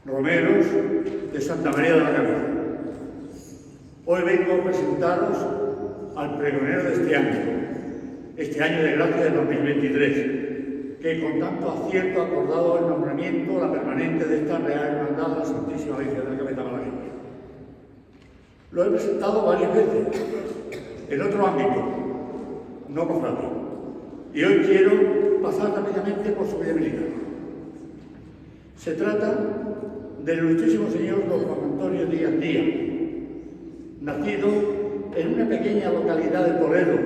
Romeros de Santa María de la Cabeza. Hoy vengo a presentaros al pregonero de este año de gracia de 2023, que con tanto acierto ha acordado el nombramiento, la permanente de esta Real Hermandad de la Santísima Virgen de la Cabeza malagueña. Lo he presentado varias veces, en otro ámbito, no cofrade, y hoy quiero pasar rápidamente por su vida militar. Se trata del ilustrísimo señor don Juan Antonio Díaz Díaz, nacido en una pequeña localidad de Toledo,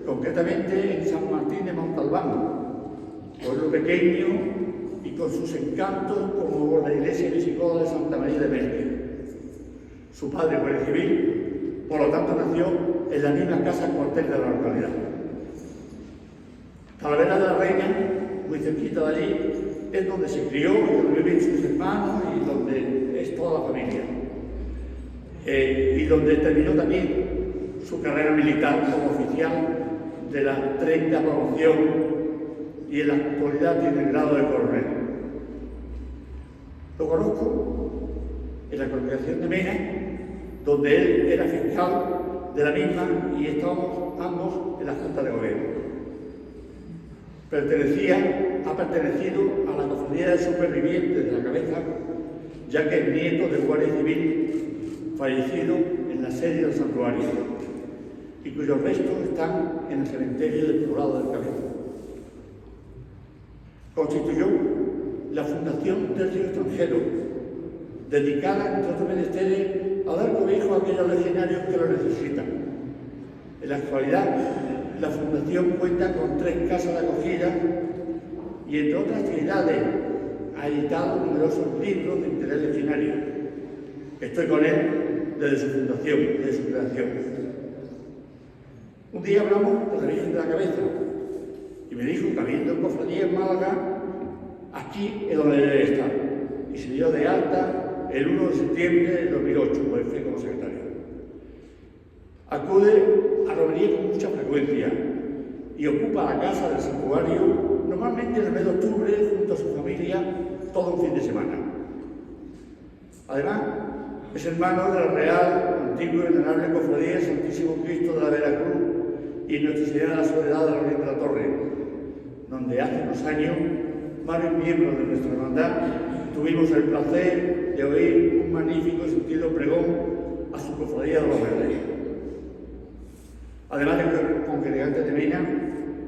concretamente en San Martín de Montalbán, pueblo pequeño y con sus encantos como la iglesia visigoda de Santa María de Merque. Su padre fue civil, por lo tanto nació en la misma casa cuartel de la localidad. Talavera de la Reina, muy cerquita de allí, es donde se crió, donde viven sus hermanos y donde es toda la familia. Y donde terminó también su carrera militar como oficial de la 30 promoción y en la actualidad tiene el grado de coronel. Lo conozco en la congregación de Mena, donde él era fiscal de la misma y estábamos ambos en la Junta de Gobierno. Ha pertenecido a la cofradía de supervivientes de la Cabeza, ya que es nieto del guardia civil fallecido en la sede del santuario y cuyos restos están en el cementerio del Poblado del Cabeza. Constituyó la Fundación Tercio Extranjero, dedicada, entre otros menesteres, a dar cobijo a aquellos legionarios que lo necesitan. En la actualidad, la Fundación cuenta con 3 casas de acogida y, entre otras actividades, ha editado numerosos libros de interés legionario. Estoy con él desde su fundación, desde su creación. Un día hablamos de la Virgen de la Cabeza y me dijo que habiendo cofradía en Málaga, aquí es donde debe estar. Y se dio de alta el 1 de septiembre de 2008, pues fui como secretario. Acude a romería con mucha frecuencia y ocupa la casa del santuario normalmente en el mes de octubre junto a su familia todo un fin de semana. Además, es hermano de la Real, Antigua y Venerable Cofradía Santísimo Cristo de la Veracruz y Nuestra Señora de la Soledad de la Virgen de la Torre, donde hace unos años varios miembros de nuestra hermandad tuvimos el placer de oír un magnífico y sentido pregón a su cofradía de los Verdes. Además de congregante de Mena,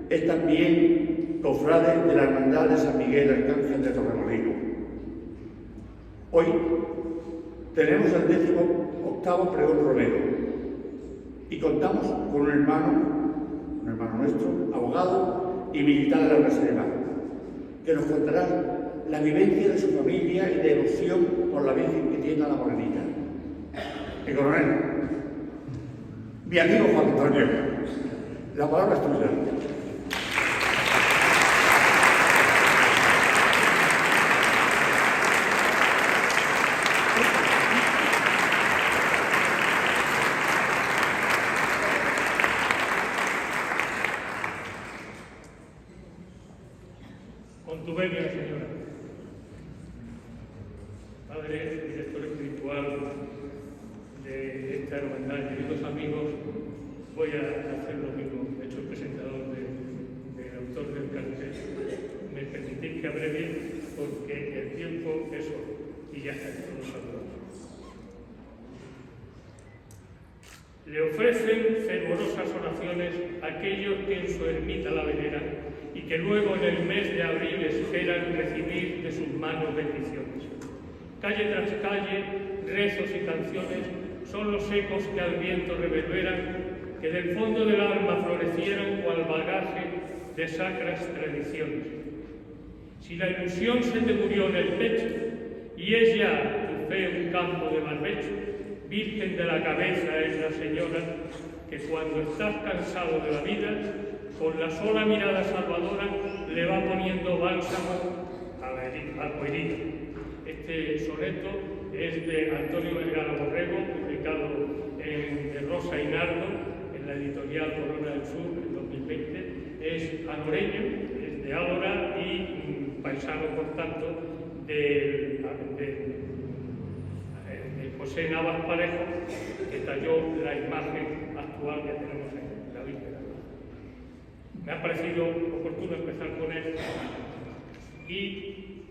es también cofrade de la Hermandad de San Miguel Arcángel de Torremolinos. Hoy tenemos el 18º pregón romero y contamos con un hermano nuestro, abogado y militar de la Reserva, que nos contará la vivencia de su familia y de devoción por la Virgen que tiene a la Morenita. El coronel, mi amigo Juan Antonio, la palabra es tuya. Con tu venia, señora. Padre, director espiritual de esta hermandad, queridos amigos, voy a hacer lo mismo. He hecho el presentador del autor del cartel. Me permitís que abrevie porque el tiempo es oro y ya está todos saludados. Le ofrecen fervorosas oraciones a aquellos que en su ermita la veneran y que luego en el mes de abril esperan recibir de sus manos bendiciones. Calle tras calle, rezos y canciones son los ecos que al viento reverberan, que del fondo del alma florecieron cual bagaje de sacras tradiciones. Si la ilusión se te murió en el pecho y es ya tu fe un campo de barbecho, Virgen de la cabeza es la señora que cuando estás cansado de la vida, con la sola mirada salvadora le va poniendo bálsamo a tu herida. Este soneto es de Antonio Vergara Borrego, publicado en de Rosa y Nardo, en la editorial Corona del Sur, en 2020. Es anoreño, es de Álora y paisano, por tanto, de José Navas Parejo, que talló la imagen actual que tenemos en la víspera. Me ha parecido oportuno empezar con él y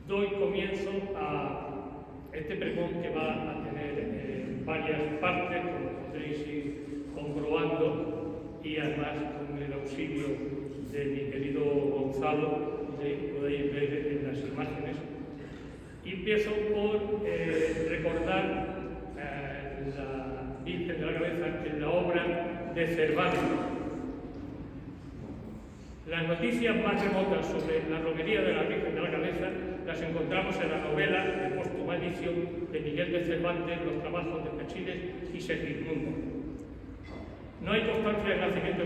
doy comienzo a este pregón que va a tener varias partes, como podréis ir comprobando, y además con el auxilio de mi querido Gonzalo, podéis ver en las imágenes. Y empiezo por recordar la Virgen de la Cabeza en la obra de Cervantes. Las noticias más remotas sobre la romería de la Virgen de la Cabeza las encontramos en la novela de póstuma edición de Miguel de Cervantes, Los trabajos de Cachiles y Segismundo. No hay constancia del nacimiento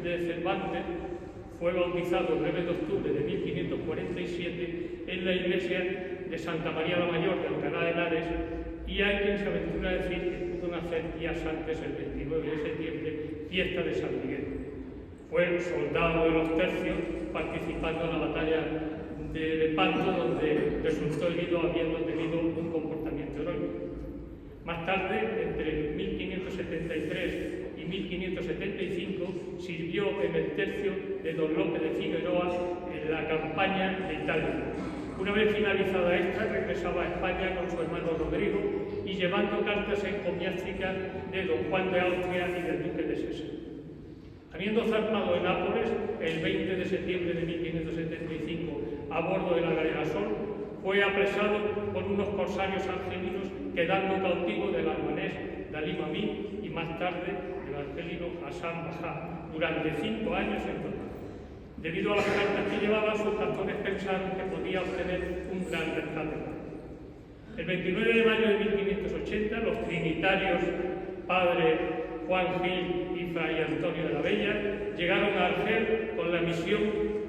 de Cervantes. Fue bautizado el 9 de octubre de 1547 en la iglesia de Santa María la Mayor de Alcalá de Henares, y hay quien se aventura a decir que pudo nacer días antes, el 29 de septiembre, fiesta de San Miguel. Fue soldado de los tercios, participando en la batalla de Lepanto, donde resultó herido habiendo tenido un comportamiento heroico. Más tarde, entre 1573 y 1575, sirvió en el tercio de don Lope de Figueroa en la campaña de Italia. Una vez finalizada esta, regresaba a España con su hermano Rodrigo y llevando cartas encomiásticas de don Juan de Austria y del duque de Sesa. Habiendo zarpado en Nápoles el 20 de septiembre de 1575 a bordo de la galera Sol, fue apresado por unos corsarios argelinos, quedando cautivo del albanés Dalí Mamí y más tarde del argelino Hassan Bajá, durante 5 años en total. Debido a las cartas que llevaba, sus captores pensaron que podía obtener un gran rescate. El 29 de mayo de 1580, los trinitarios padre Juan Gil y fray Antonio de la Bella llegaron a Argel con la misión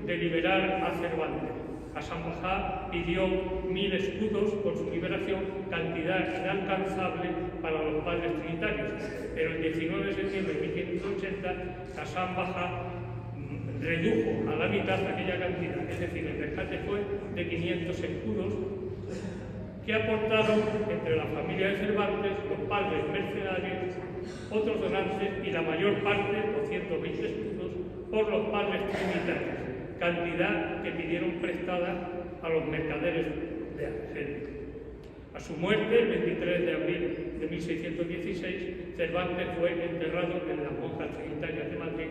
de liberar a Cervantes. Hassan Bajá pidió 1000 escudos por su liberación, cantidad inalcanzable para los padres trinitarios, pero el 19 de septiembre de 1580 Hassan Bajá redujo a la mitad aquella cantidad, es decir, el rescate fue de 500 escudos que aportaron entre la familia de Cervantes, los padres mercenarios, otros donantes y la mayor parte, 220 escudos, por los padres trinitarios, cantidad que pidieron prestada a los mercaderes de Argel. A su muerte, el 23 de abril de 1616, Cervantes fue enterrado en las monjas trinitarias de Madrid.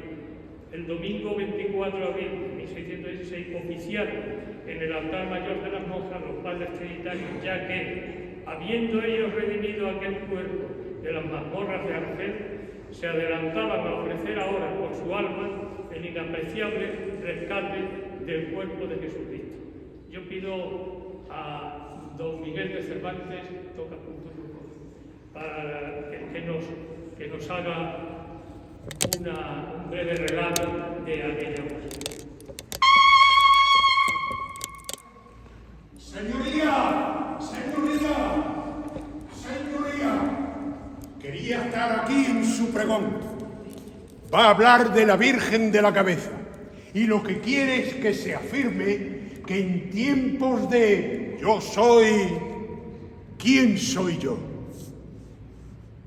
El domingo 24 de abril de 1616 oficiaron en el altar mayor de las monjas los padres trinitarios, ya que, habiendo ellos redimido aquel cuerpo de las mazmorras de Argel, se adelantaban a ofrecer ahora por su alma el inapreciable rescate del cuerpo de Jesucristo. Yo pido a don Miguel de Cervantes, toca punto para que nos haga un breve relato de aquella ocasión. Señoría, quería estar aquí en su pregón. Va a hablar de la Virgen de la Cabeza y lo que quiere es que se afirme que en tiempos de yo soy, ¿quién soy yo?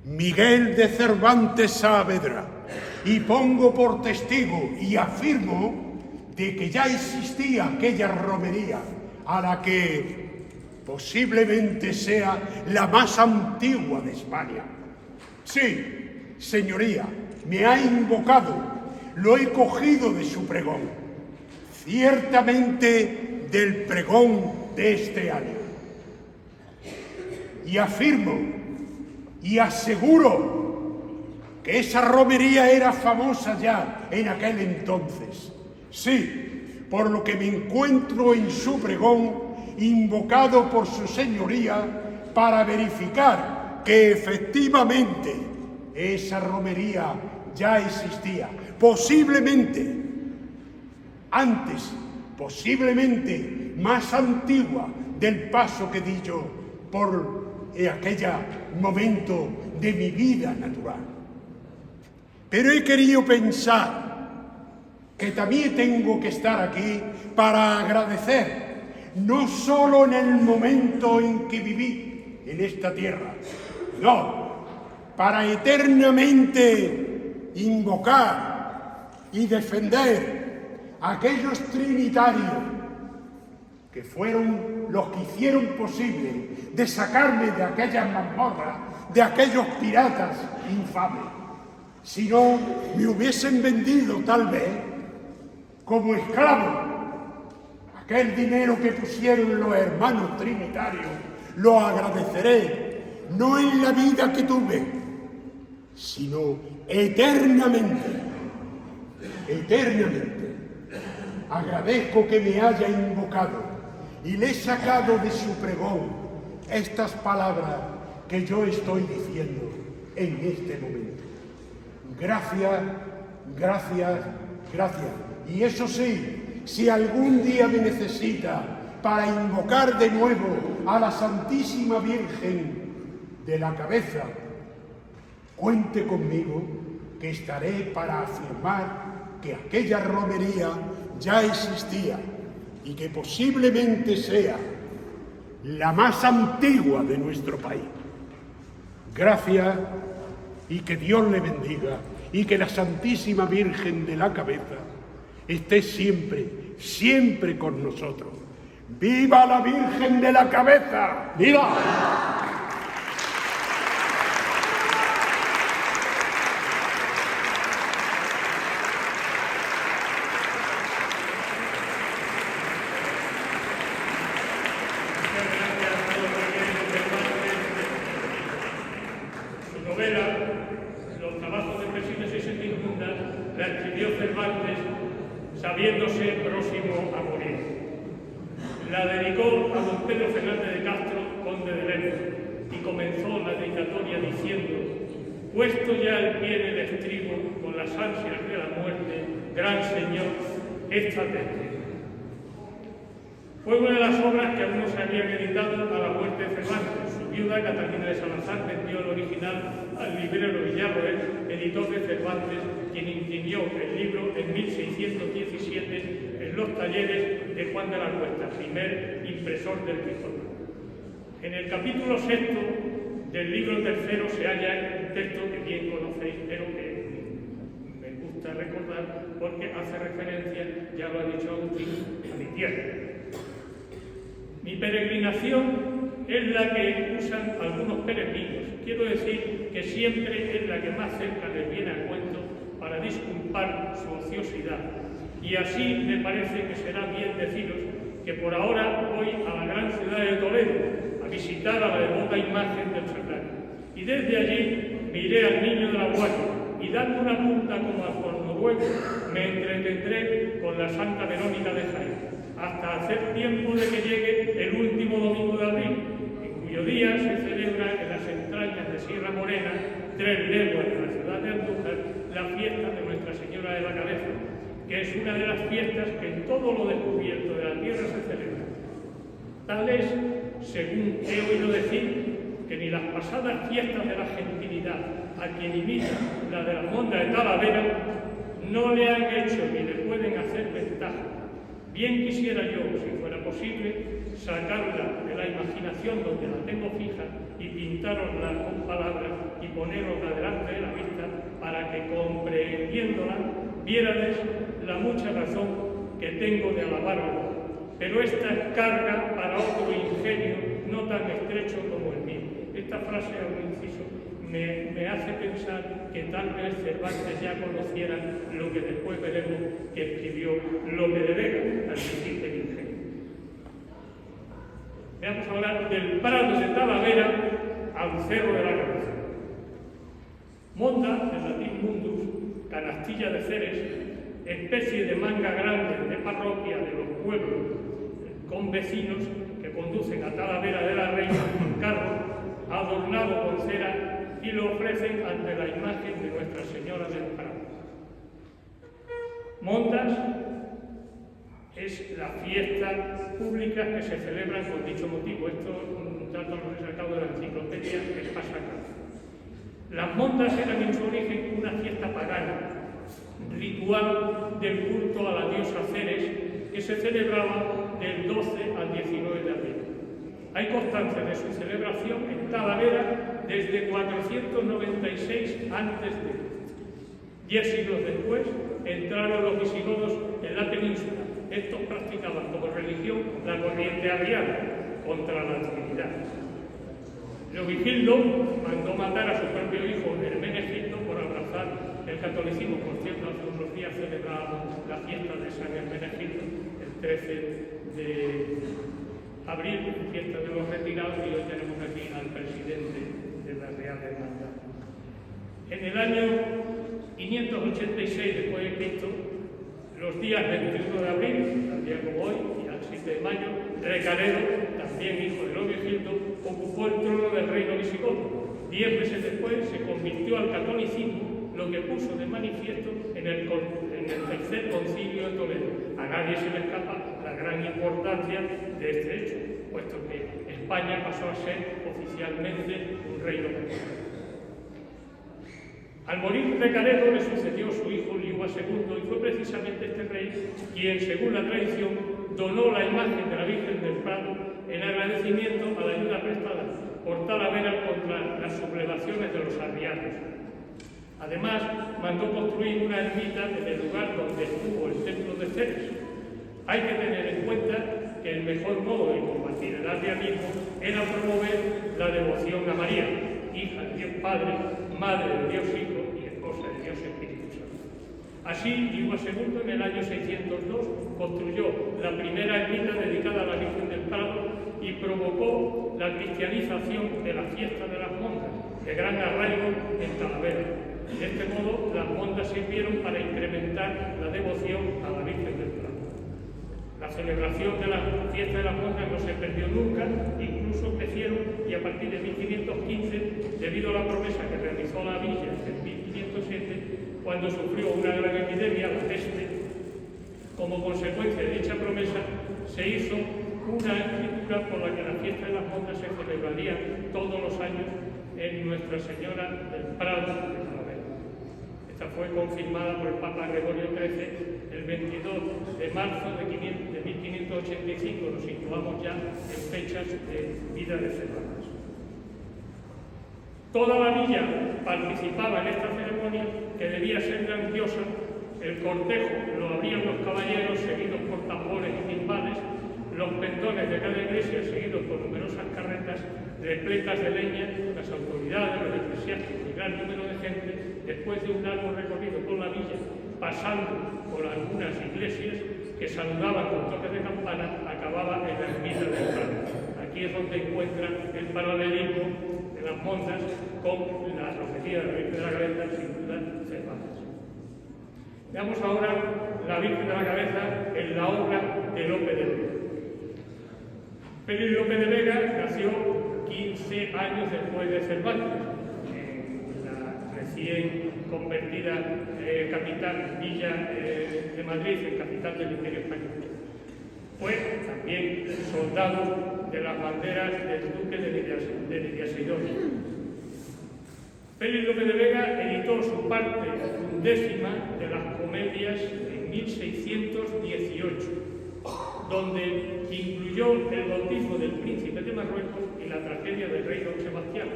Miguel de Cervantes Saavedra, y pongo por testigo y afirmo de que ya existía aquella romería a la que posiblemente sea la más antigua de España. Sí, señoría, me ha invocado, lo he cogido de su pregón, ciertamente del pregón de este año. Y afirmo y aseguro que esa romería era famosa ya en aquel entonces. Sí, por lo que me encuentro en su pregón, invocado por su señoría para verificar que efectivamente esa romería ya existía, posiblemente antes, posiblemente más antigua del paso que di yo por aquel momento de mi vida natural. Pero he querido pensar que también tengo que estar aquí para agradecer, no solo en el momento en que viví en esta tierra, no, para eternamente invocar y defender a aquellos trinitarios que fueron los que hicieron posible de sacarme de aquellas mazmorras, de aquellos piratas infames. Si no, me hubiesen vendido tal vez como esclavo. Aquel dinero que pusieron los hermanos trinitarios lo agradeceré, no en la vida que tuve, sino eternamente. Eternamente. Agradezco que me haya invocado y le he sacado de su pregón estas palabras que yo estoy diciendo en este momento. Gracias, gracias, gracias. Y eso sí, si algún día me necesita para invocar de nuevo a la Santísima Virgen de la Cabeza, cuente conmigo que estaré para afirmar que aquella romería ya existía y que posiblemente sea la más antigua de nuestro país. Gracias y que Dios le bendiga y que la Santísima Virgen de la Cabeza esté siempre, siempre con nosotros. ¡Viva la Virgen de la Cabeza! ¡Viva! Sabiéndose próximo a morir. La dedicó a don Pedro Fernández de Castro, conde de Lerma, y comenzó la dedicatoria diciendo: puesto ya el pie en el estribo con las ansias de la muerte, gran señor, estate. Fue una de las obras que aún no se habían editado a la muerte de Cervantes. Su viuda, Catalina de Salazar, vendió el original al librero Villarroel, editor de Cervantes, quien imprimió el libro en 1617 en los talleres de Juan de la Cuesta, primer impresor del Quijote. En el capítulo 6 del libro tercero se halla un texto que bien conocéis, pero que me gusta recordar porque hace referencia, ya lo ha dicho Agustín, a mi tierra. Mi peregrinación es la que usan algunos peregrinos. Quiero decir que siempre es la que más cerca les viene al cuento para disculpar su ociosidad. Y así me parece que será bien deciros que por ahora voy a la gran ciudad de Toledo a visitar a la devota imagen del Sagrario. Y desde allí me iré al Niño de la Guardia y dando una punta como a Juan Noruego me entretendré con la Santa Verónica de Jaén, hasta hacer tiempo de que llegue el último domingo de abril, en cuyo día se celebra en las entrañas de Sierra Morena, 3 leguas de la ciudad de Andújar, la fiesta de Nuestra Señora de la Cabeza, que es una de las fiestas que en todo lo descubierto de la tierra se celebra. Tal es, según he oído decir, que ni las pasadas fiestas de la gentilidad, a quien imita la de la Monda de Talavera, no le han hecho ni le pueden hacer ventaja. Bien quisiera yo, si fuera posible, sacarla de la imaginación donde la tengo fija y pintárosla con palabras y ponerosla delante de la vista para que, comprendiéndola, viérades la mucha razón que tengo de alabaros. pero esta es carga para otro ingenio no tan estrecho como el mío. Esta frase, a un inciso, me hace pensar que tal vez Cervantes ya conociera lo que después veremos que escribió Lope de Vega al decir del ingenio. Veamos ahora del Prado de Talavera al Cerro de la Cabeza. Monda, en latín mundus, canastilla de Ceres, especie de manga grande de parroquia de los pueblos con vecinos que conducen a Talavera de la Reina en carro, adornado con cera, y lo ofrecen ante la imagen de Nuestra Señora del Prado. Mondas es la fiesta pública que se celebran con dicho motivo. Esto es un dato lo he sacado de la enciclopedia que pasa acá. Las mondas eran en su origen una fiesta pagana, ritual del culto a la diosa Ceres, que se celebraba del 12 al 19 de abril. Hay constancia de su celebración en Talavera desde 496 a.C. 10 siglos después entraron los visigodos en la península. Estos practicaban como religión la corriente arriana contra la Trinidad. Leovigildo mandó matar a su propio hijo Hermenegildo por abrazar el catolicismo. Por cierto, hace unos días celebrábamos la fiesta de San Hermenegildo, el 13 de abril, fiesta de los retirados, y hoy tenemos aquí al presidente de la Real Hermandad. En el año 586 después de Cristo, los días 21 de abril, tal día como hoy, y al 7 de mayo, Recaredo, también hijo de Leovigildo, ocupó el trono del reino visigodo. 10 meses después se convirtió al catolicismo, lo que puso de manifiesto en el tercer concilio de Toledo. A nadie se le escapa la gran importancia de este hecho, puesto que España pasó a ser oficialmente un reino católico. Al morir Recaredo le sucedió su hijo Liua II, y fue precisamente este rey quien, según la tradición, donó la imagen de la Virgen del Prado en agradecimiento a la ayuda prestada por Talavera contra las sublevaciones de los arrianos. Además, mandó construir una ermita en el lugar donde estuvo el templo de Ceres. Hay que tener en cuenta que el mejor modo de combatir el arrianismo era promover la devoción a María, hija de Dios Padre, madre de Dios Hijo y esposa de Dios Espíritu Santo. Así, Liua II en el año 602 construyó la primera ermita dedicada a la Virgen del Prado y provocó la cristianización de la fiesta de las mondas, de gran arraigo en Talavera. De este modo, las mondas sirvieron para incrementar la devoción a la Virgen del Prado. La celebración de la fiesta de las monjas no se perdió nunca, incluso crecieron, y a partir de 1515, debido a la promesa que realizó la villa en 1507, cuando sufrió una gran epidemia, la peste, como consecuencia de dicha promesa, se hizo una escritura por la que la fiesta de las monjas se celebraría todos los años en Nuestra Señora del Prado de Talavera. Esta fue confirmada por el Papa Gregorio XIII el 22 de marzo de 1585, nos situamos ya en fechas de vida de Cervantes. Toda la villa participaba en esta ceremonia, que debía ser grandiosa. El cortejo lo abrían los caballeros, seguidos por tambores y timbales, los pendones de cada iglesia, seguidos por numerosas carretas repletas de leña, las autoridades, los eclesiásticos y gran número de gente, después de un largo recorrido por la villa, pasando por algunas iglesias que saludaban con toques de campana, acababa en la ermita del Prado. Aquí es donde encuentran el paralelismo de las monjas con la romería de la Virgen de la Cabeza, sin duda, Cervantes. Veamos ahora la Virgen de la Cabeza en la obra de Lope de Vega. Félix Lope de Vega nació 15 años después de Cervantes, en la recién convertida capital, Villa de Madrid, en capital del Imperio Español. Fue también soldado de las banderas del duque de Lidiaseidónia. Félix Lope de Vega editó su parte 11ª de las comedias en 1618, donde incluyó el bautismo del príncipe de Marruecos y la tragedia del rey Don Sebastián,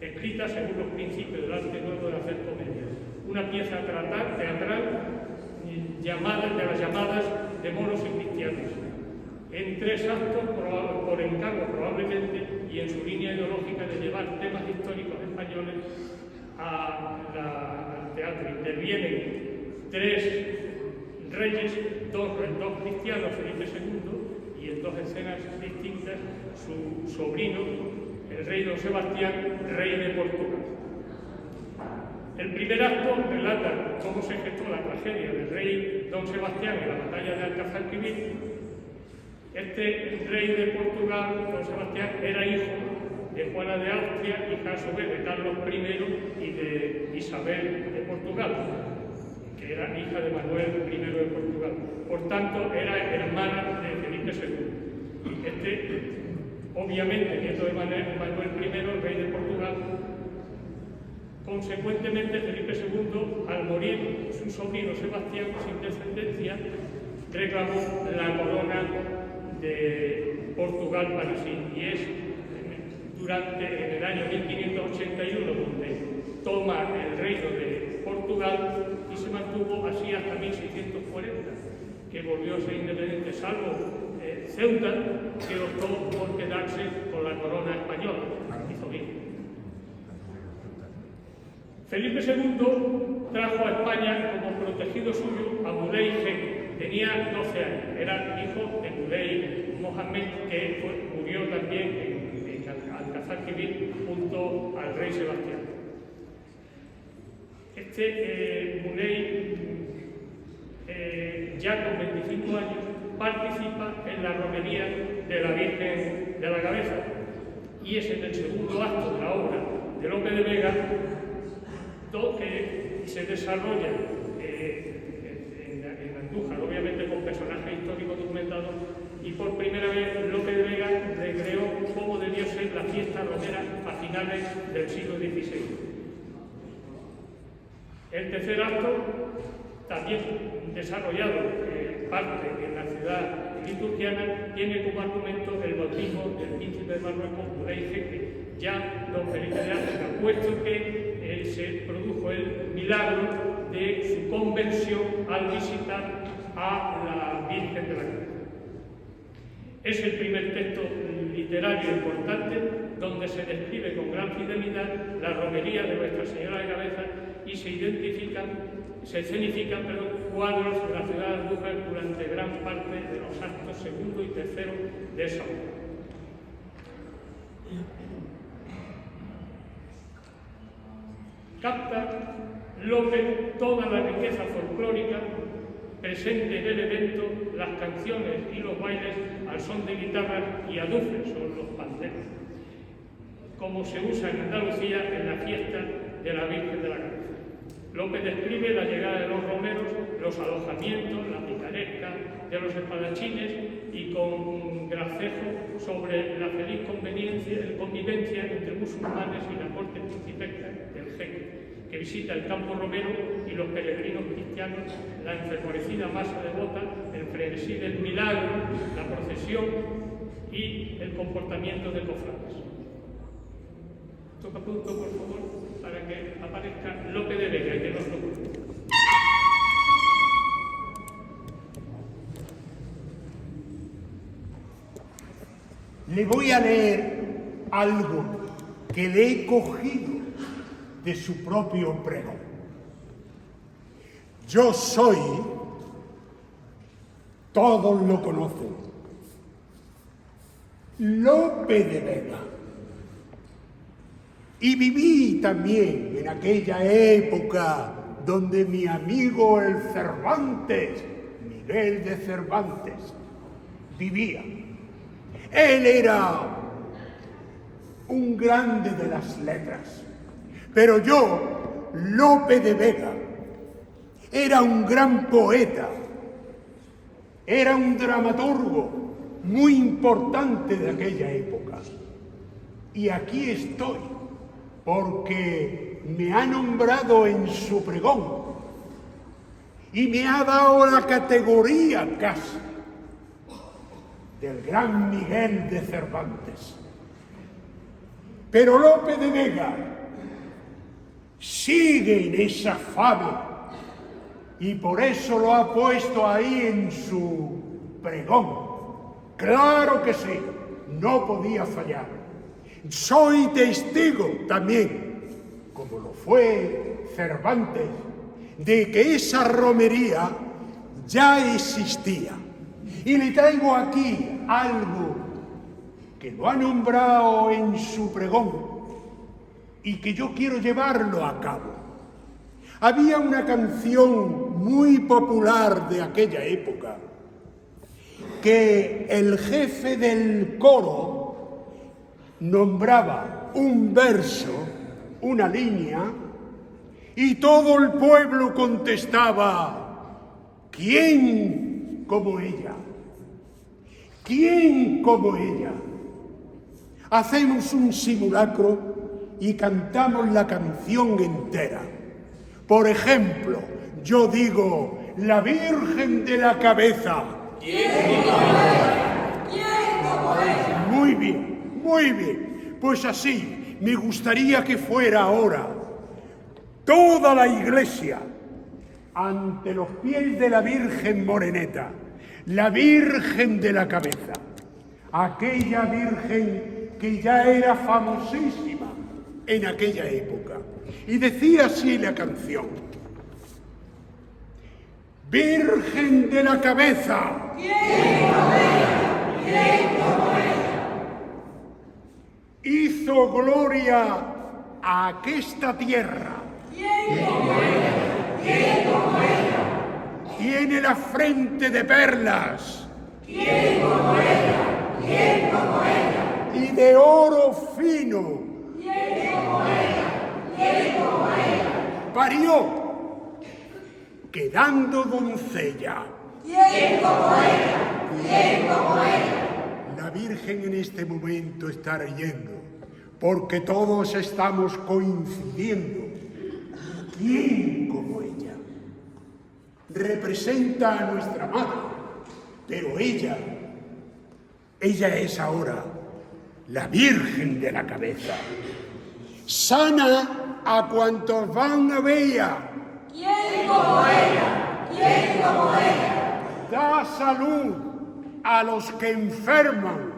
escrita según los principios del arte nuevo de hacer comedia, una pieza teatral de las llamadas de moros y cristianos. en 3 actos por encargo probablemente y en su línea ideológica de llevar temas históricos españoles al teatro. Intervienen 3 reyes, dos cristianos, Felipe II, y en 2 escenas distintas su sobrino, el rey don Sebastián, rey de Portugal. El primer acto relata cómo se gestó la tragedia del rey don Sebastián en la batalla de Alcázar-Quibir. Este rey de Portugal, don Sebastián, era hijo de Juana de Austria, hija a su vez de Carlos I y de Isabel de Portugal, que era hija de Manuel I de Portugal. Por tanto, era hermana de Felipe II. Obviamente, nieto de Manuel I, el rey de Portugal. Consecuentemente, Felipe II, al morir su sobrino Sebastián sin descendencia, reclamó la corona de Portugal para sí. Y es en el año 1581 donde toma el reino de Portugal y se mantuvo así hasta 1640, que volvió a ser independiente, salvo Ceuta, que optó por quedarse con la corona española. Hizo bien. Felipe II trajo a España como protegido suyo a Muley Hegel. Tenía 12 años. Era hijo de Muley Mohammed, que murió también en Alcázar-Quibir junto al rey Sebastián. Muley, ya con 25 años, participa en la romería de la Virgen de la Cabeza, y es en el segundo acto de la obra de Lope de Vega que se desarrolla en Andújar, obviamente con personajes históricos documentados, y por primera vez Lope de Vega recreó cómo debió ser la fiesta romera a finales del siglo XVI. El tercer acto, también desarrollado parte en la ciudad liturgiana, tiene como argumento el bautismo del príncipe de Marruecos, Muley Hegel, ya don Felipe de África, puesto que se produjo el milagro de su conversión al visitar a la Virgen de la Cabeza. Es el primer texto literario importante donde se describe con gran fidelidad la romería de Nuestra Señora de Cabeza y se escenifican cuadros de la ciudad de Andújar durante gran parte de los actos segundo y tercero de esa obra. Capta Lope toda la riqueza folclórica presente en el evento, las canciones y los bailes al son de guitarras y adufes, son los panderos, como se usa en Andalucía en la fiesta de la Virgen de la Cabeza. Lope describe la llegada de los romeros, los alojamientos, la picaresca de los espadachines y con gracejo sobre la feliz convivencia entre musulmanes y la corte principesca del jeque, que visita el campo romero y los peregrinos cristianos, la enfervorecida masa devota, el frenesí del milagro, la procesión y el comportamiento de cofrades. Toca punto, por favor, para que aparezca Lope de Vega y que nos lo cuente. Le voy a leer algo que le he cogido de su propio pregón. Yo soy, todos lo conocen, Lope de Vega. Y viví también en aquella época donde mi amigo el Cervantes, Miguel de Cervantes, vivía. Él era un grande de las letras, pero yo, Lope de Vega, era un gran poeta, era un dramaturgo muy importante de aquella época. Y aquí estoy, porque me ha nombrado en su pregón y me ha dado la categoría casi del gran Miguel de Cervantes. Pero Lope de Vega sigue en esa fama y por eso lo ha puesto ahí en su pregón. Claro que sí, no podía fallar. Soy testigo también, como lo fue Cervantes, de que esa romería ya existía. Y le traigo aquí algo que lo ha nombrado en su pregón y que yo quiero llevarlo a cabo. Había una canción muy popular de aquella época que el jefe del coro nombraba un verso, una línea, y todo el pueblo contestaba: ¿quién como ella? ¿Quién como ella? Hacemos un simulacro y cantamos la canción entera. Por ejemplo, yo digo: la Virgen de la Cabeza. ¿Quién como ella? ¿Quién como ella? Muy bien, muy bien. Pues así me gustaría que fuera ahora toda la iglesia ante los pies de la Virgen Moreneta, la Virgen de la Cabeza, aquella Virgen que ya era famosísima en aquella época. Y decía así la canción: Virgen de la Cabeza. ¿Quién como ella? ¿Quién como ella? Hizo gloria a aquesta tierra. ¿Quién como ella? ¿Quién como ella? Tiene la frente de perlas. ¿Quién como ella? ¿Quién como ella? Y de oro fino. ¿Quién como ella? ¿Quién como ella? Parió, quedando doncella. ¿Quién como ella? ¿Quién como ella? La Virgen en este momento está riendo, porque todos estamos coincidiendo. ¿Quién como ella? Representa a nuestra madre, pero ella es ahora la Virgen de la Cabeza. Sana a cuantos van a verla. ¿Quién como ella? ¿Quién como ella? Da salud a los que enferman.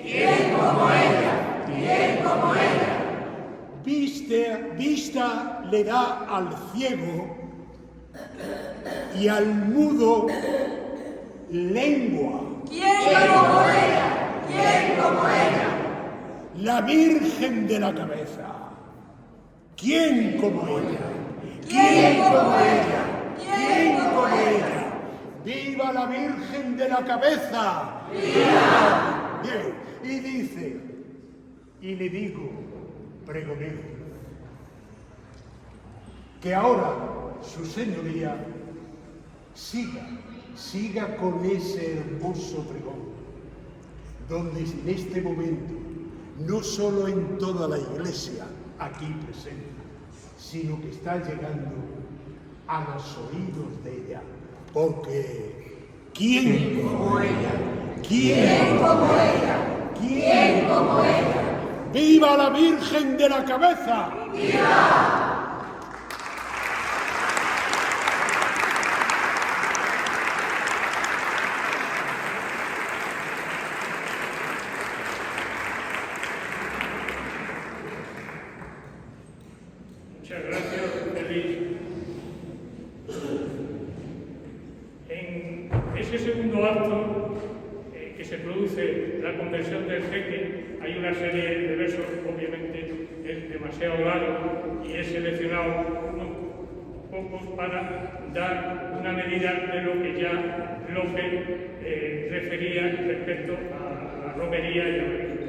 ¿Quién como ella? ¿Quién como ella? Vista le da al ciego y al mudo lengua. ¿Quién como ella? ¿Quién como ella? La Virgen de la Cabeza. ¿Quién como ella? ¿Quién como ella? ¿Quién como ella? ¡Viva la Virgen de la Cabeza! ¡Viva! Bien, y dice, y le digo, pregonero, que ahora su señoría siga con ese hermoso pregón, donde en este momento, no solo en toda la iglesia aquí presente, sino que está llegando a los oídos de ella, porque ¿quién como ella? ¿Quién como ella? ¿Quién como ella? ¡Viva la Virgen de la Cabeza! ¡Viva! Muchas gracias, Feliz. En ese segundo acto que se produce la conversión del jeque, hay una serie de versos, obviamente es demasiado largo y he seleccionado unos pocos para dar una medida de lo que ya López refería respecto a la romería y a la Virgen.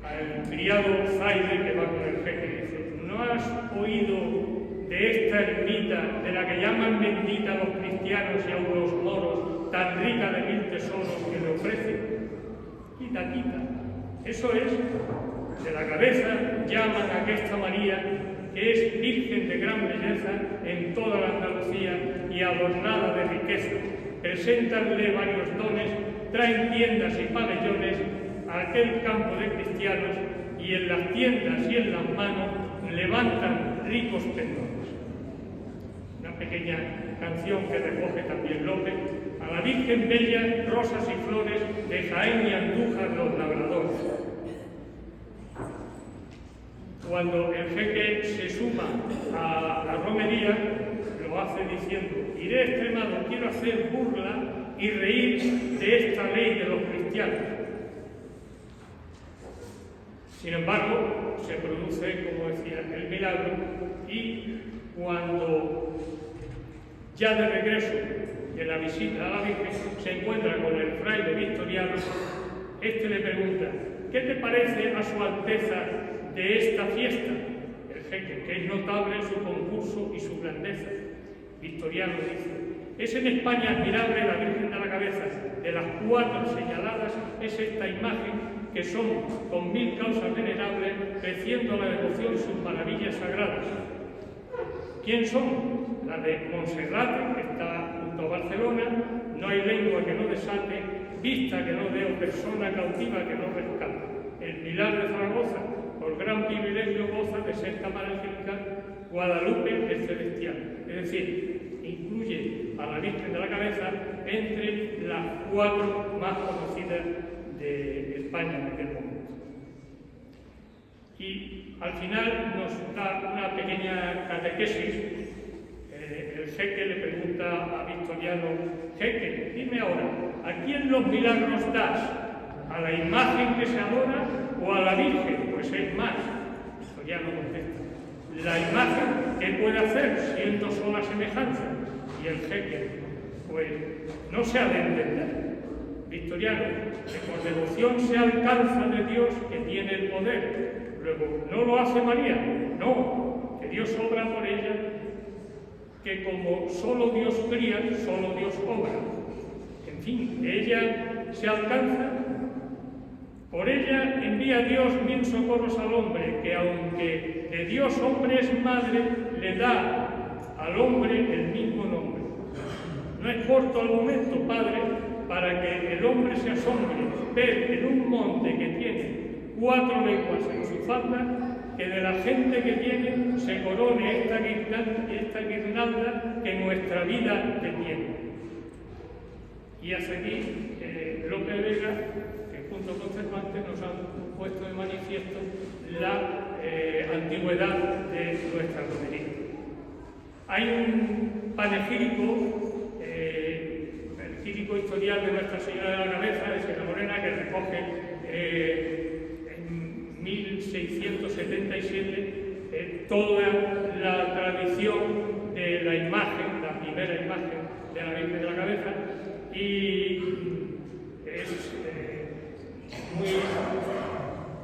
Al criado Zaide, que va con el jeque, dice: ¿no has oído de esta ermita, de la que llaman bendita a los cristianos y a los moros, tan rica de 1000 tesoros que le ofrecen? Quita, quita. Eso es, de la Cabeza llaman a aquesta María, que es virgen de gran belleza en toda la Andalucía y adornada de riqueza. Preséntanle varios dones, traen tiendas y pabellones a aquel campo de cristianos, y en las tiendas y en las manos levantan ricos pendones. Una pequeña canción que recoge también López a la Virgen Bella, Rosas y Flores de Jaén y Andújar los labradores. Cuando el jeque se suma a la romería, lo hace diciendo: iré extremado, quiero hacer burla y reír de esta ley de los cristianos. Sin embargo, se produce, como decía, el milagro, y cuando ya de regreso de la visita a la Virgen se encuentra con el fraile victoriano, este le pregunta: ¿qué te parece a su Alteza de esta fiesta? El jeque, que es notable su concurso y su grandeza. Victoriano dice: es en España admirable la Virgen de la Cabeza. De las 4 señaladas es esta imagen, que son con 1000 causas venerables, creciendo la devoción sus maravillas sagradas. ¿Quién son? La de Monserrate, que está junto a Barcelona: no hay lengua que no desate, vista que no dé o persona cautiva que no rescate. El Pilar de Zaragoza, por gran privilegio goza de ser cámara angelical, Guadalupe el celestial. Es decir, incluye a la Virgen de la Cabeza entre las 4 más conocidas de España en aquel momento. Y al final nos da una pequeña catequesis. El jeque le pregunta a Victoriano: jeque, dime ahora, ¿a quién los milagros das? ¿A la imagen que se adora o a la Virgen? Pues es más. Victoriano contesta: la imagen, ¿qué puede hacer siendo sola semejanza? Y el jeque, pues no se ha de entender. Victoriano, que por devoción se alcanza de Dios, que tiene el poder. Luego, ¿no lo hace María? No, que Dios obra por ella, que como solo Dios cría, solo Dios obra. En fin, ella se alcanza. Por ella envía Dios 1000 socorros al hombre, que aunque de Dios hombre es madre, le da al hombre el mismo nombre. No es corto el momento, Padre, para que el hombre se asombre, ver en un monte que tiene 4 lenguas en su falda, que de la gente que tiene se corone esta guirnalda que nuestra vida detiene. Y hasta aquí López Vega, que junto con Cervantes nos han puesto de manifiesto la antigüedad de nuestra romería. Hay un panegírico, el gírico historial de Nuestra Señora de la Cabeza, de Sierra Morena, que recoge en 1677 toda la tradición de la imagen, la primera imagen de la Virgen de la Cabeza, y es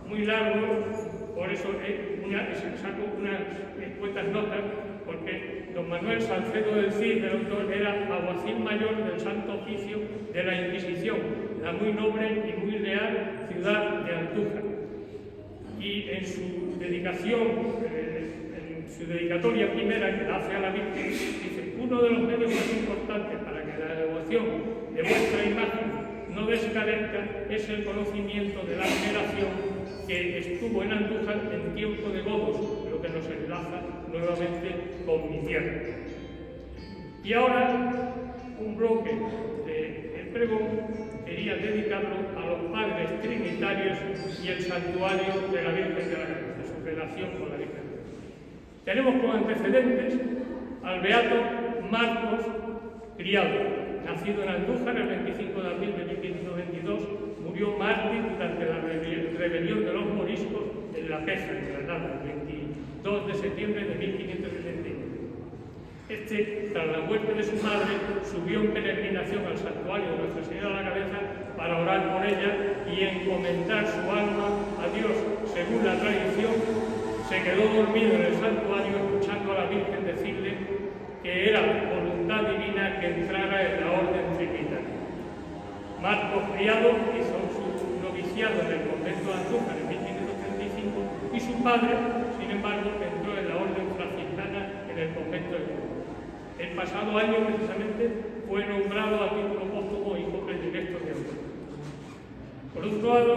muy largo, por eso saco unas cuantas notas, porque don Manuel Salcedo del Cid, el autor, era alguacil mayor del Santo Oficio de la Inquisición, la muy noble y muy leal ciudad de Andújar. Y en su dedicación, en su dedicatoria primera que la hace a la Virgen, dice: uno de los medios más importantes para que la devoción de vuestra imagen no descarezca es el conocimiento de la generación que estuvo en Andújar en tiempo de godos, lo que nos enlaza nuevamente con mi tierra. Y ahora, un bloque del pregón quería dedicarlo a los padres trinitarios y el santuario de la Virgen de la Cabeza, su relación con la Virgen. Tenemos como antecedentes al beato Marcos Criado, nacido en Andújar el 25 de abril de 1522, murió mártir durante la rebelión de los moriscos en La Peja, en Granada, el 22 de septiembre de 1561. Tras la muerte de su madre, subió en peregrinación al santuario de Nuestra Señora de la Cabeza para orar por ella y encomendar su alma a Dios. Según la tradición, se quedó dormido en el santuario escuchando a la Virgen decirle que era voluntad divina que entrara en la orden trinitaria. Marcos Criado hizo su noviciado en el convento de Andújar en 1535 y su padre, sin embargo, entró en la orden franciscana en el convento de Andújar. El pasado año, precisamente, fue nombrado a título póstumo hijo predilecto de Andújar. Por otro lado,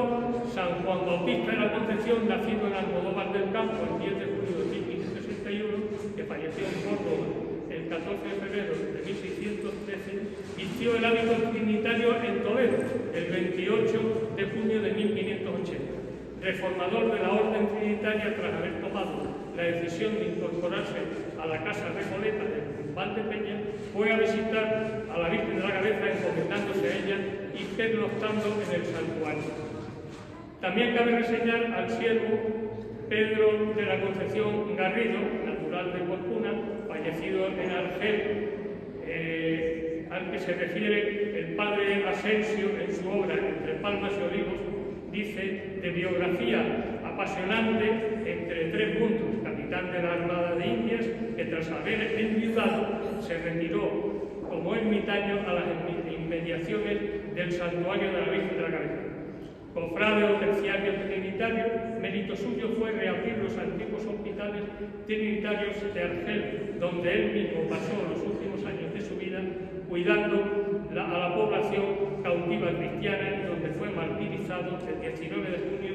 San Juan Bautista de la Concepción, nacido en Almodóvar del Campo el 10 de julio de 1561, que falleció en Córdoba el el 14 de febrero de 1613, vistió el hábito trinitario en Toledo, el 28 de junio de 1580. Reformador de la Orden Trinitaria tras haber tomado la decisión de incorporarse a la Casa Recoleta de Valdepeña, fue a visitar a la Virgen de la Cabeza encomendándose a ella y pernoctando en el santuario. También cabe reseñar al siervo Pedro de la Concepción Garrido, natural de Porcuna, fallecido en Argel, al que se refiere el padre Asensio en su obra Entre Palmas y Olivos. Dice, de biografía apasionante entre tres puntos, capitán de la Armada de Indias, que tras haber enviudado se retiró como ermitaño a las inmediaciones del santuario de la Virgen de la Cabeza. Cofrade o terciario trinitario, mérito suyo fue reabrir los antiguos hospitales trinitarios de Argel, donde él mismo pasó los últimos años de su vida cuidando a la población cautiva cristiana, y donde fue martirizado el 19 de junio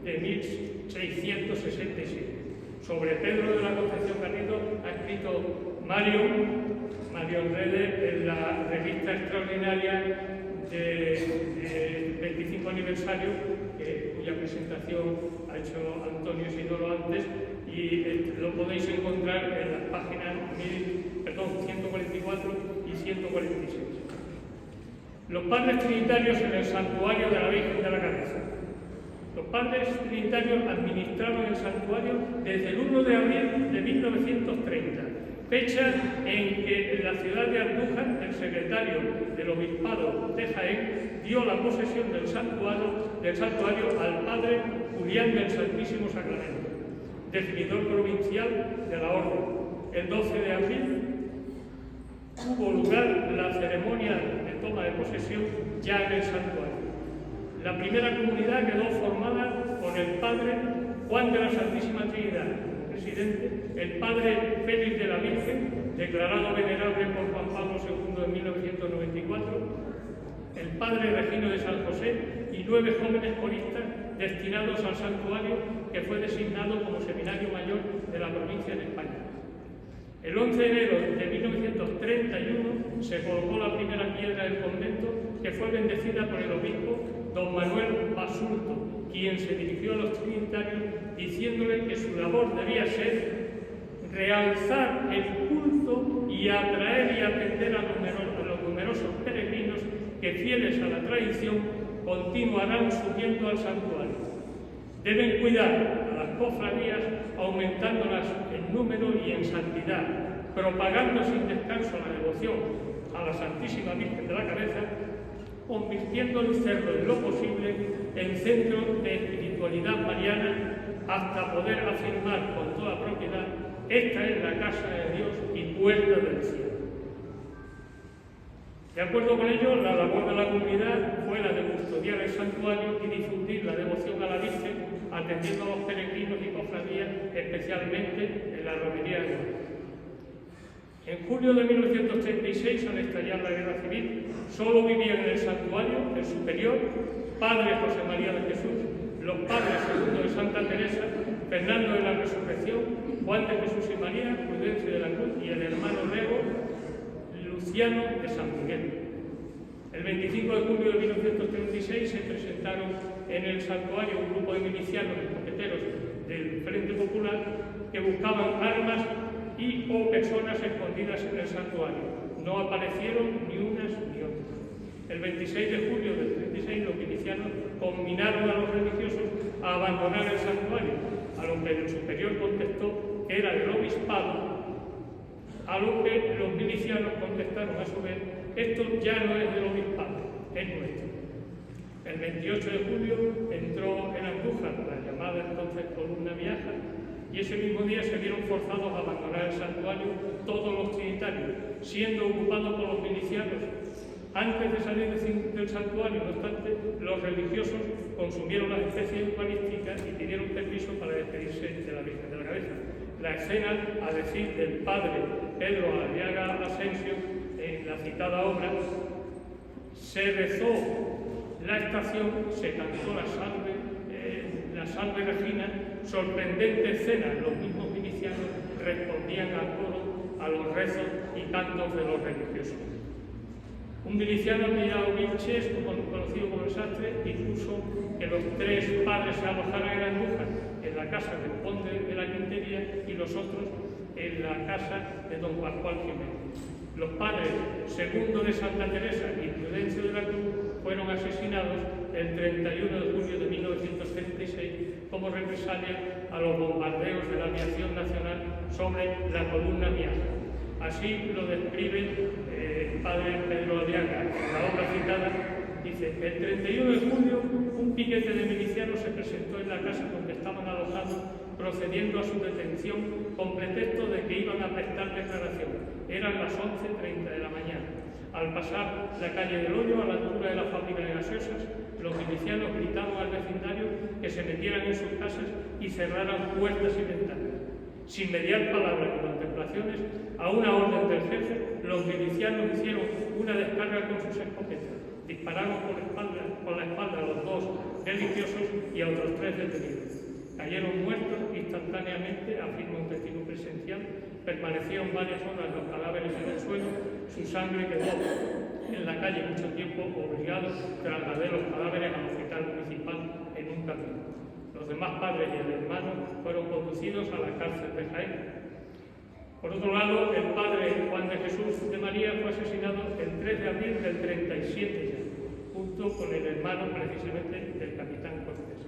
de 1667. Sobre Pedro de la Concepción Garrido ha escrito Mario Rede en la revista extraordinaria del 25 aniversario, cuya presentación ha hecho Antonio Isidoro antes, y lo podéis encontrar en las páginas 144 y 146. Los padres trinitarios en el santuario de la Virgen de la Cabeza. Los padres trinitarios administraron el santuario desde el 1 de abril de 1930, fecha en que en la ciudad de Andújar el secretario del Obispado de Jaén dio la posesión del santuario al padre Julián del Santísimo Sacramento, definidor provincial de la Orden. El 12 de abril tuvo lugar la ceremonia de toma de posesión ya en el santuario. La primera comunidad quedó formada por el padre Juan de la Santísima Trinidad, presidente, el padre Félix de la Virgen, declarado venerable por Juan Pablo II en 1994, el padre Regino de San José y 9 jóvenes coristas destinados al santuario, que fue designado como seminario mayor de la provincia de España. El 11 de enero de 1931 se colocó la primera piedra del convento, que fue bendecida por el obispo don Manuel Basulto, quien se dirigió a los trinitarios diciéndole que su labor debía ser realzar el culto y atraer y atender a los numerosos peregrinos que, fieles a la tradición, continuarán subiendo al santuario. Deben cuidar a las cofradías, aumentándolas en número y en santidad, propagando sin descanso la devoción a la Santísima Virgen de la Cabeza, convirtiendo el cerro en lo posible en centro de espiritualidad mariana, hasta poder afirmar con toda propiedad: esta es la casa de Dios y puerta del cielo. De acuerdo con ello, la labor de la comunidad fue la de custodiar el santuario y difundir la devoción a la Virgen, atendiendo a los peregrinos y cofradías, especialmente en la romería de Guadalupe. En julio de 1936, al estallar la Guerra Civil, solo vivían en el santuario el superior, padre José María de Jesús, los padres Segundo de Santa Teresa, Fernando de la Resurrección, Juan de Jesús y María, Prudencio de la Cruz y el hermano Rego, Luciano de San Miguel. El 25 de julio de 1936 se presentaron en el santuario un grupo de milicianos escopeteros del Frente Popular que buscaban armas y o personas escondidas en el santuario. No aparecieron ni unas ni otras. El 26 de julio del 36 los milicianos conminaron a los religiosos a abandonar el santuario, a lo que el superior contestó que era del obispado, a lo que los milicianos contestaron a su vez: esto ya no es del obispado, es nuestro. El 28 de julio entró en Andújar la llamada entonces Columna Viaja, y ese mismo día se vieron forzados a abandonar el santuario todos los trinitarios, siendo ocupados por los milicianos. Antes de salir del santuario, no obstante, los religiosos consumieron las especies eucarísticas y pidieron permiso para despedirse de la Virgen de la Cabeza. La escena, a decir del padre Pedro Arriaga Asensio, en la citada obra, se rezó la estación, se cantó la salve Regina, sorprendente escena, los mismos milicianos respondían al coro a los rezos y cantos de los religiosos. Un miliciano apellidado Vilches, conocido como el Sastre, dispuso que los 3 padres se alojaran en Andújar, en la casa del conde de la Quintería, y los otros en la casa de don Pascual Jiménez. Los padres Segundo de Santa Teresa y Prudencio de la Cruz fueron asesinados el 31 de julio de 1936 como represalia a los bombardeos de la aviación nacional sobre la columna Miaja. Así lo describe el padre Pedro Aliaga en la obra citada. Dice: el 31 de julio un piquete de milicianos se presentó en la casa donde estaban alojados, procediendo a su detención con pretexto de que iban a prestar declaración. Eran las 11:30 de la mañana. Al pasar la calle del Hoyo, a la altura de la fábrica de gaseosas, los milicianos gritaron al vecindario que se metieran en sus casas y cerraran puertas y ventanas. Sin mediar palabras ni contemplaciones, a una orden del jefe, los milicianos hicieron una descarga con sus escopetas. Dispararon por la espalda a los 2 religiosos y a otros 3 detenidos. Cayeron muertos instantáneamente, afirma un testigo presencial. Permanecieron varias horas los cadáveres en el suelo, su sangre quedó en la calle mucho tiempo, obligados a trasladar los cadáveres al hospital municipal en un camión. Los demás padres y el hermano fueron conducidos a la cárcel de Jaén. Por otro lado, el padre Juan de Jesús de María fue asesinado el 3 de abril del 37 ya, junto con el hermano precisamente del capitán Cortés.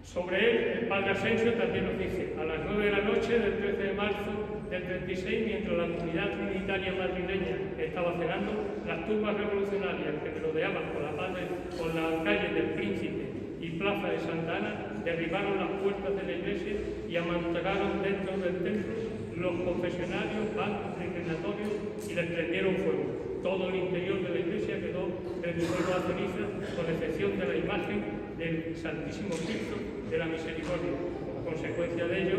Sobre él, el padre Asensio también nos dice: a las 9 de la noche del 13 de marzo del 36, mientras la comunidad trinitaria madrileña estaba cenando, las turbas revolucionarias que merodeaban por la calle del Príncipe y plaza de Santa Ana derribaron las puertas de la iglesia y amontonaron dentro del templo los confesionarios, bancos, recreatorios y les prendieron fuego. Todo el interior de la iglesia quedó reducido a ceniza, con excepción de la imagen del Santísimo Cristo de la Misericordia. Como consecuencia de ello,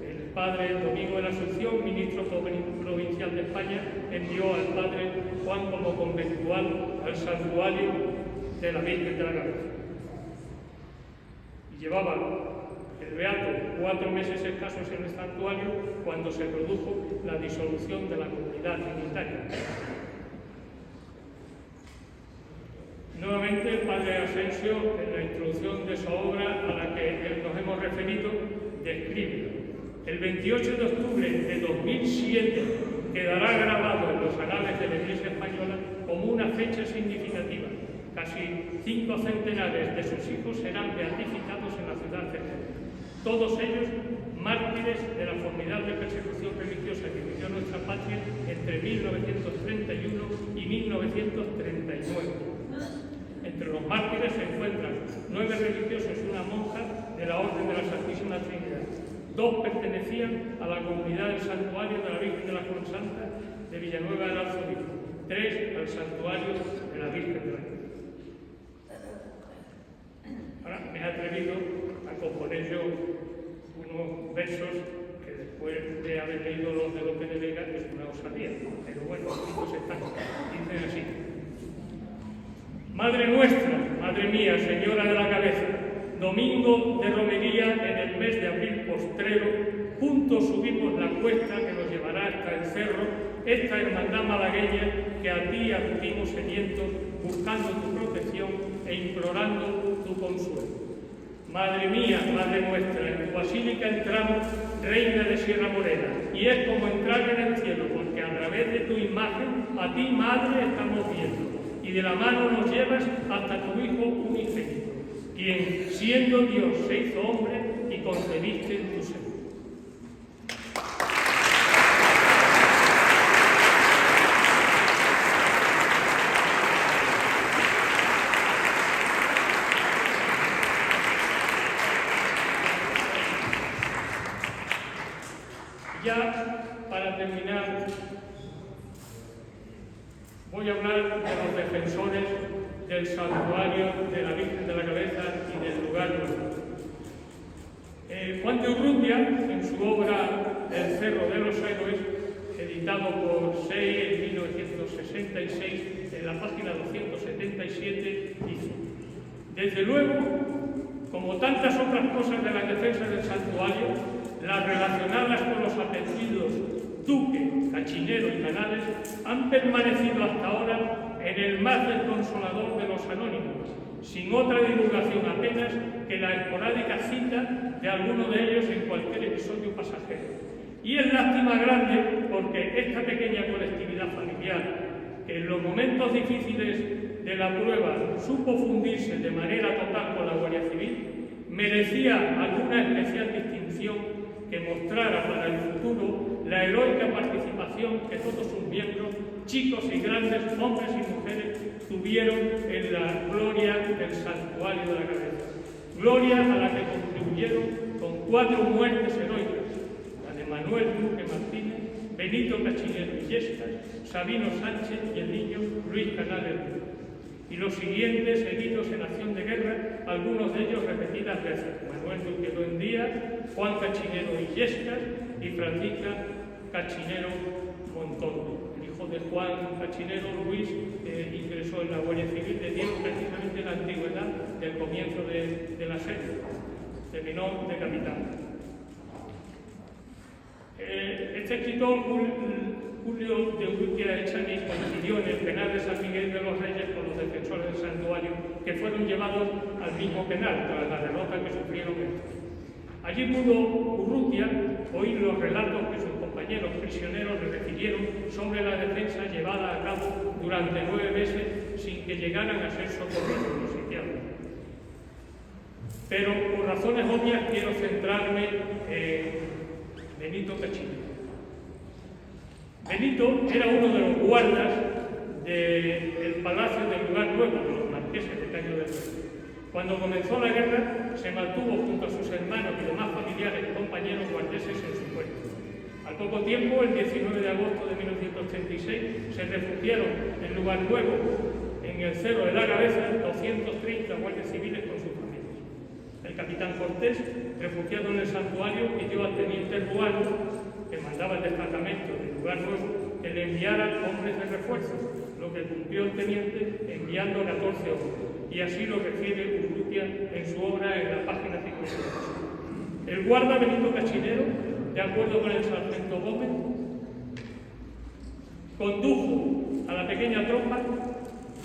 el padre Domingo de la Asunción, ministro provincial de España, envió al padre Juan como conventual al santuario de la Virgen de la Cabeza. Y llevaba el beato 4 meses escasos en el santuario cuando se produjo la disolución de la comunidad trinitaria. Nuevamente, el padre Asensio, en la introducción de su obra a la que nos hemos referido, describe: el 28 de octubre de 2007 quedará grabado en los anales de la Iglesia española como una fecha significativa. Casi 5 centenares de sus hijos serán beatificados en la ciudad cercana. Todos ellos mártires de la formidable persecución religiosa que vivió nuestra patria entre 1931 y 1939. Entre los mártires se encuentran 9 religiosos y una monja de la Orden de la Santísima Trinidad. 2 pertenecían a la comunidad del Santuario de la Virgen de la Cruz Santa de Villanueva del Arzobispo, 3 al Santuario de la Virgen de la Cruz. Ahora me he atrevido a componer yo unos versos que después de haber leído los de Lope de Vega es una osadía, pero bueno, estos están, dicen así: Madre nuestra, Madre mía, Señora de la Cabeza, domingo de romería en el mes de abril postrero, juntos subimos la cuesta que nos llevará hasta el cerro, esta hermandad malagueña que a ti acudimos sedientos, buscando tu protección e implorando tu consuelo. Madre mía, Madre nuestra, en tu basílica entramos, Reina de Sierra Morena, y es como entrar en el cielo, porque a través de tu imagen, a ti, Madre, estamos viendo, y de la mano nos llevas hasta tu Hijo unigénito, quien, siendo Dios, se hizo hombre y concebiste en tu seno. Ya, para terminar, voy a hablar de los defensores del santuario de la Virgen de la Cabeza y del lugar nuestro. Juan de Urrutia, en su obra El Cerro de los Héroes, editado por SEI en 1966, en la página 277, dice: desde luego Como tantas otras cosas de la defensa del santuario, las relacionadas con los apellidos Duque, Cachinero y Canales han permanecido hasta ahora en el más desconsolador de los anónimos, sin otra divulgación apenas que la esporádica cita de alguno de ellos en cualquier episodio pasajero. Y es lástima grande porque esta pequeña colectividad familiar, que en los momentos difíciles de la prueba supo fundirse de manera total con la Guardia Civil, merecía alguna especial distinción que mostrara para el futuro la heroica participación que todos sus miembros, chicos y grandes, hombres y mujeres, tuvieron en la gloria del santuario de la cabeza. Gloria a la que contribuyeron con 4 muertes heroicas: la de Manuel Duque Martínez, Benito Cachinero Illescas, Sabino Sánchez y el niño Luis Canales Duque. Y los siguientes heridos en acción de guerra, algunos de ellos repetidas veces: Manuel Duque Buendía, Juan Cachinero Illescas y Francisca Cachinero Montondo. El hijo de Juan Cachinero, Luis, ingresó en la Guardia Civil, le dieron precisamente la antigüedad del comienzo de la serie, terminó de capitán. Este escritor, Julio de Urrutia Echaniz, coincidió en el penal de San Miguel de los Reyes con los defensores del santuario, que fueron llevados al mismo penal tras la derrota que sufrieron estos. Allí pudo Urrutia oír los relatos que sus compañeros prisioneros le refirieron sobre la defensa llevada a cabo durante 9 meses sin que llegaran a ser socorridos los sitiados. Pero por razones obvias quiero centrarme en Benito Cachinero. Benito era uno de los guardas del Palacio del Lugar Nuevo, de los marqueses de Caño del Rey. Cuando comenzó la guerra, se mantuvo junto a sus hermanos y demás familiares y compañeros guardeses en su puesto. Al poco tiempo, el 19 de agosto de 1936, se refugiaron en Lugar Nuevo, en el Cerro de la Cabeza, 230 guardias civiles con sus familias. El capitán Cortés, refugiado en el santuario, pidió al teniente Ruano, que mandaba el destacamento de Lugar Nuevo, que le enviara hombres de refuerzo, lo que cumplió el teniente enviando 14 hombres, y así lo refiere Urrutia en su obra en la página 52. El guarda Benito Cachinero, de acuerdo con el sargento Gómez, condujo a la pequeña tropa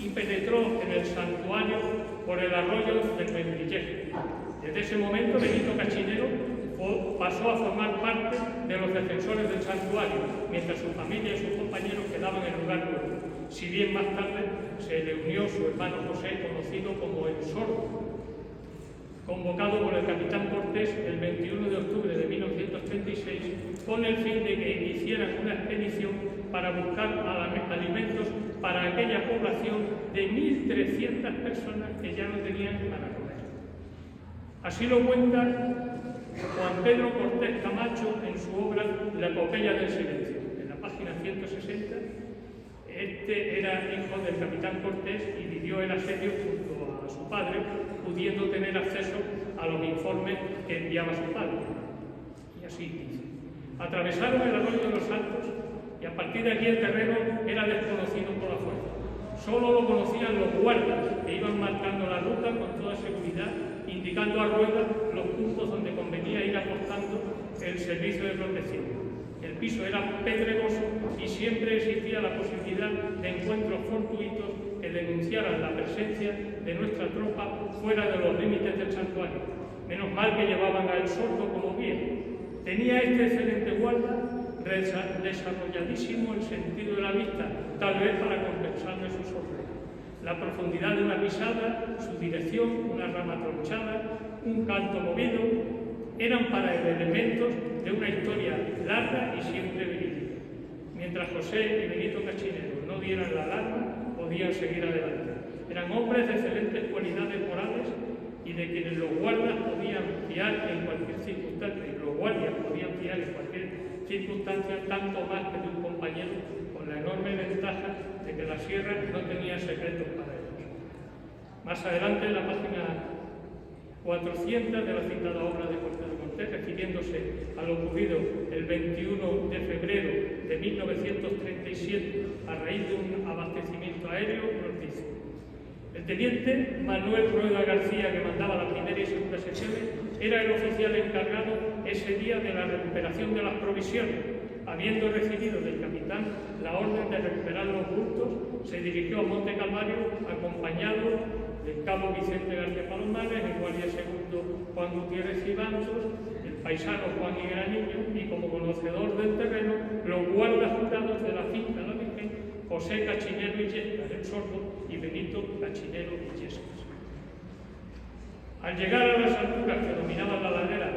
y penetró en el santuario por el arroyo del Mendrillejo. Desde ese momento, Benito Cachinero pasó a formar parte de los defensores del santuario, mientras su familia y sus compañeros quedaban en Lugar Nuevo, si bien más tarde se le unió su hermano José, conocido como el Sordo, convocado por el capitán Cortés el 21 de octubre de 1936 con el fin de que iniciaran una expedición para buscar alimentos para aquella población de 1.300 personas que ya no tenían para comer. Así lo cuenta Juan Pedro Cortés Camacho en su obra La epopeya del silencio. En la página 160, este era hijo del capitán Cortés y vivió el asedio junto a su padre, pudiendo tener acceso a los informes que enviaba su padre. Y así dice: atravesaron el arroyo de los Santos y a partir de aquí el terreno era desconocido por la fuerza. Solo lo conocían los guardias, que iban marcando la ruta con toda seguridad, indicando a rueda los puntos donde convenía ir apostando el servicio de protección. El piso era pedregoso y siempre existía la posibilidad de encuentros fortuitos que denunciaran la presencia de nuestra tropa fuera de los límites del santuario. Menos mal que llevaban al Sordo como guía. Tenía este excelente guarda desarrolladísimo el sentido de la vista, tal vez para compensar de su sordera. La profundidad de una pisada, su dirección, una rama tronchada, un canto movido, eran para él elementos de una historia larga y siempre verídica. Mientras José y Benito Cachinero no dieran la alarma, podían seguir adelante. Eran hombres de excelentes cualidades morales y de quienes los guardias podían fiar en cualquier circunstancia, tanto más que de un compañero, con la enorme ventaja de que la sierra no tenía secretos para ellos. Más adelante, en la página 400 de la citada obra de Cortés de Cortés, refiriéndose a lo ocurrido el 21 de febrero de 1937 a raíz de un abastecimiento aéreo, nos dice: El teniente Manuel Rueda García, que mandaba las primeras y segundas secciones, era el oficial encargado ese día de la recuperación de las provisiones. Habiendo recibido del capitán la orden de recuperar los bultos, se dirigió a Monte Calvario acompañado del cabo Vicente García Palomares, el guardia segundo Juan Gutiérrez Cibantos, el paisano Juan Igraniño y, como conocedor del terreno, los guardas jurados de la finca La Virgen, José Cachinero Illescas, el sordo, y Benito Cachinero Illescas. Al llegar a las alturas que dominaban la ladera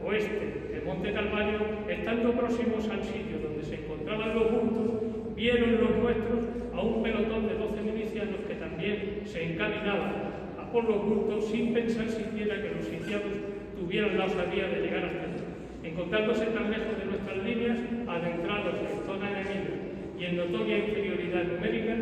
oeste de Monte Calvario, estando próximos al sitio donde se encontraban los bultos, vieron los nuestros a un pelotón de 12 milicianos que también se encaminaban a por los bultos sin pensar siquiera que los sitiados tuvieran la osadía de llegar hasta allí. Encontrándose tan lejos de nuestras líneas, adentrados en zona enemiga y en notoria inferioridad numérica,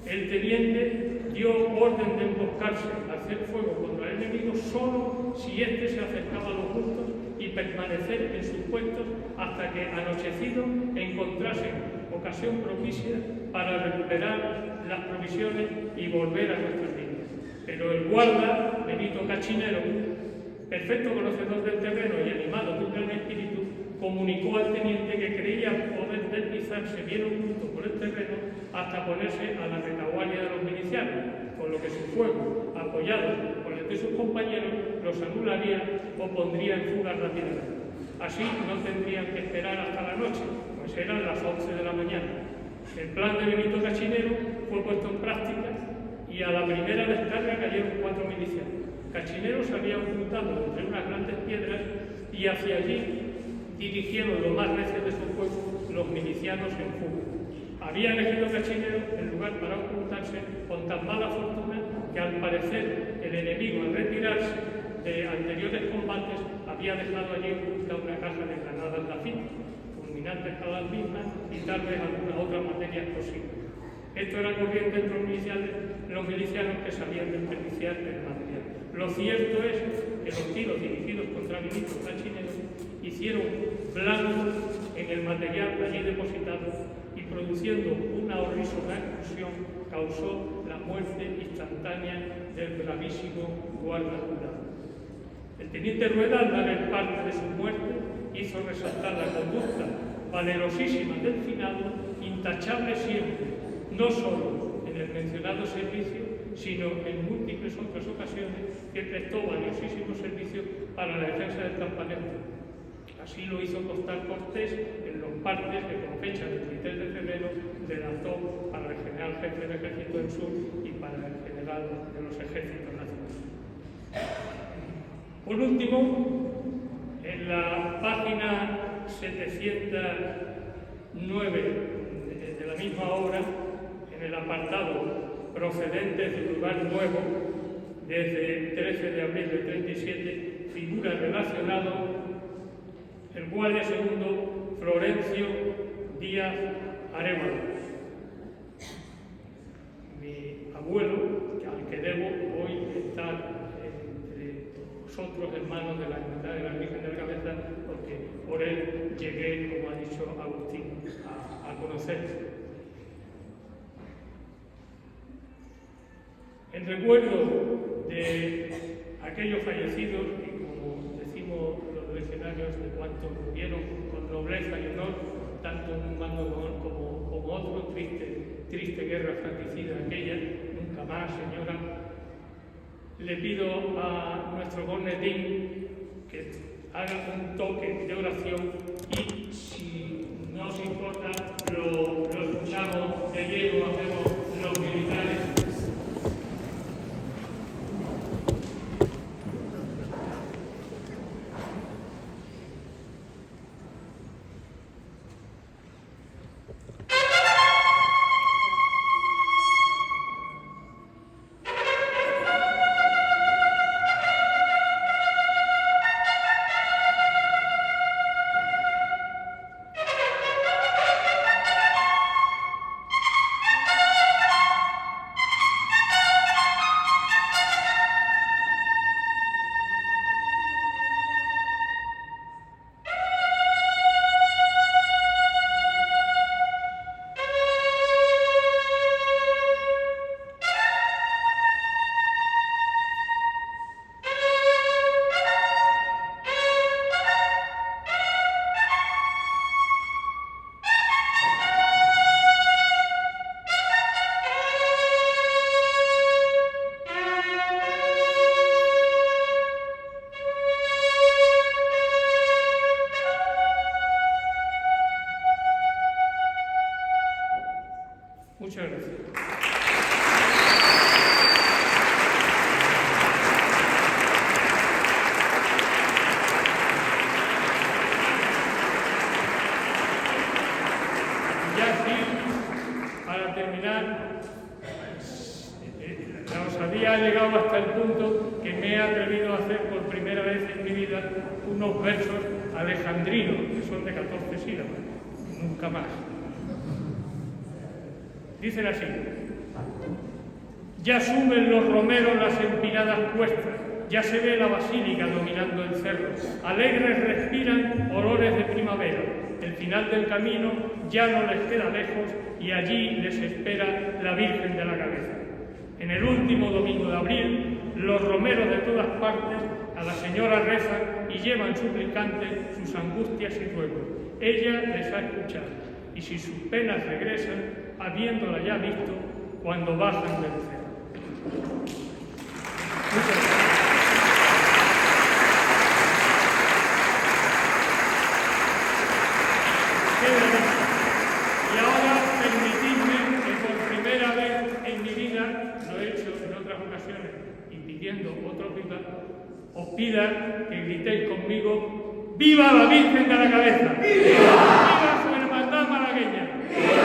el teniente dio orden de emboscarse, hacer fuego contra el enemigo solo si éste se acercaba a los bultos y permanecer en sus puestos hasta que, anochecido, encontrasen ocasión propicia para recuperar las provisiones y volver a nuestras líneas. Pero el guarda, Benito Cachinero, perfecto conocedor del terreno y animado de un gran espíritu, comunicó al teniente que creía poder deslizarse bien oculto por el terreno hasta ponerse a la retaguardia de los milicianos, con lo que su fuego, apoyado por el de sus compañeros, los anularía o pondría en fuga rápidamente. Así no tendrían que esperar hasta la noche, pues eran las 11 de la mañana. El plan de Benito Cachinero fue puesto en práctica y a la primera descarga cayeron 4 milicianos. Cachinero se había ocultado entre unas grandes piedras y hacia allí dirigieron lo más recio de su fuego los milicianos en fuga. Había elegido Cachinero el lugar para ocultarse con tan mala fortuna que, al parecer, el enemigo, al retirarse de anteriores combates, había dejado allí oculta una caja de granadas Lafitte, fulminantes para las mismas y tal vez alguna otra materia explosiva. Esto era corriente entre los milicianos que sabían desperdiciar el material. Lo cierto es que los tiros dirigidos contra Benito Cachinero hicieron blanco en el material allí depositado y, produciendo una horrísona explosión, causó la muerte instantánea del bravísimo guarda jurado. El teniente Rueda, al dar el parte de su muerte, hizo resaltar la conducta valerosísima del finado, intachable siempre, no solo en el mencionado servicio, sino en múltiples otras ocasiones que prestó valiosísimos servicios para la defensa del campamento. Así lo hizo constar Cortés en los partes que, con fecha del 23 de febrero, redactó para el general jefe del Ejército del Sur y para el general de los Ejércitos Nacionales. Por último, en la página 709 de la misma obra, en el apartado procedentes del lugar nuevo, desde el 13 de abril del 37, figura relacionado el guardia segundo Florencio Díaz Arévalo, mi abuelo, al que debo hoy estar entre vosotros, hermanos de la Hermandad de la Virgen de la Cabeza, porque por él llegué, como ha dicho Agustín, a conocer. En recuerdo de aquellos fallecidos, y como decimos los legionarios, de cuantos murieron con nobleza y honor, tanto en un bando como otro, triste guerra fratricida aquella, nunca más, señora, le pido a nuestro cornetín que haga un toque de oración y, si no os importa, lo escuchamos de lleno, hacemos los militares. Muchas gracias. Ya sí, para terminar, la osadía ha llegado hasta el punto que me he atrevido a hacer por primera vez en mi vida unos versos alejandrinos, que son de 14 sílabas, nunca más. Dicen así: ya suben los romeros las empinadas cuestas, ya se ve la basílica dominando el cerro, alegres respiran olores de primavera, el final del camino ya no les queda lejos y allí les espera la Virgen de la Cabeza. En el último domingo de abril, los romeros de todas partes a la Señora rezan y llevan suplicantes sus angustias y ruegos. Ella les ha escuchado y si sus penas regresan, habiéndola ya visto, cuando bajan del cielo. Y ahora permitidme que por primera vez en mi vida, lo he hecho en otras ocasiones y pidiendo otros viva, os pida que gritéis conmigo: ¡Viva la Virgen de la Cabeza! ¡Viva! ¡Viva su hermandad malagueña! ¡Viva!